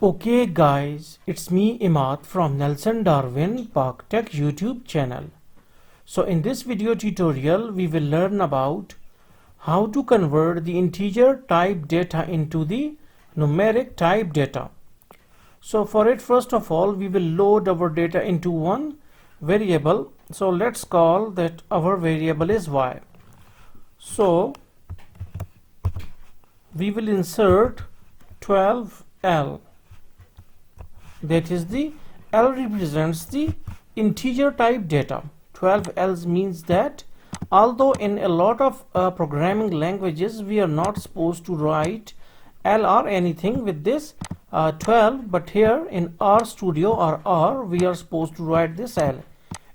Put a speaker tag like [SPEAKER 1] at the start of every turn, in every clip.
[SPEAKER 1] Okay guys, it's me Imad from Nelson Darwin Park Tech YouTube channel. So in this video tutorial we will learn about how to convert the integer type data into the numeric type data. So for it, first of all, we will load our data into one variable. So let's call that our variable is y. So we will insert 12L. That is, the L represents the integer type data. 12L means that although in a lot of programming languages we are not supposed to write L or anything with this 12, but here in R Studio or R we are supposed to write this L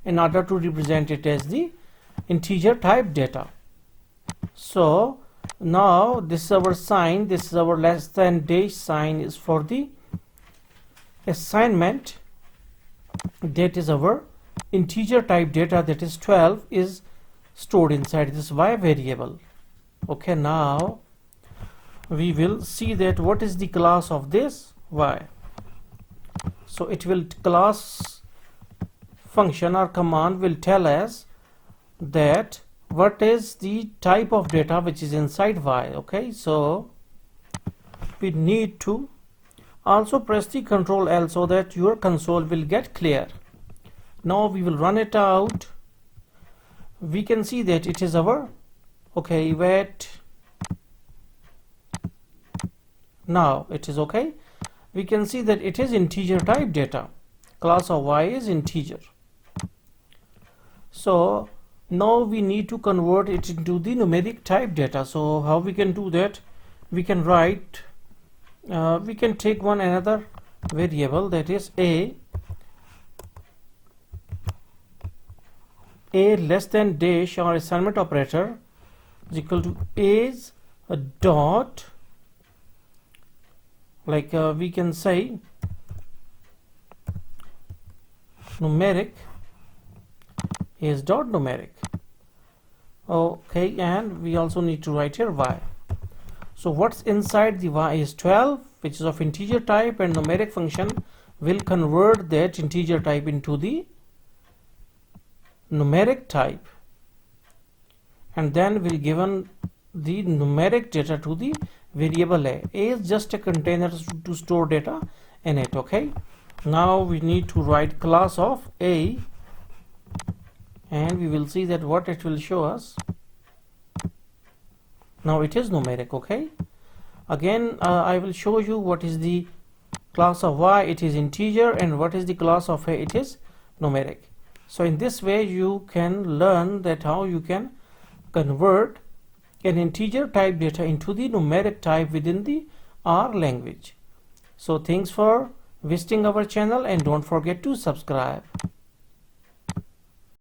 [SPEAKER 1] in order to represent it as the integer type data. So now this is our sign, this is our less than dash sign is for the assignment. That is our integer type data, that is 12, is stored inside this y variable. Okay, now we will see that what is the class of this y. So it will, class function or command will tell us that what is the type of data which is inside y. Okay, so we need to also press the Ctrl L so that your console will get clear. Now we will run it out. We can see that it is our, okay, wait, now it is okay. We can see that it is integer type data. Class of y is integer. So now we need to convert it into the numeric type data. So how we can do that? We can write, we can take one another variable, that is a less than dash or assignment operator is equal to is a dot, like we can say numeric is dot numeric. Okay, and we also need to write here y. So what's inside the y is 12, which is of integer type, and numeric function will convert that integer type into the numeric type, and then we'll given the numeric data to the variable a. A is just a container to store data in it. Okay, now we need to write class of a, and we will see that what it will show us. Now it is numeric. Okay, again I will show you what is the class of y, it is integer, and what is the class of a, it is numeric. So in this way you can learn that how you can convert an integer type data into the numeric type within the R language. So thanks for visiting our channel, and don't forget to subscribe.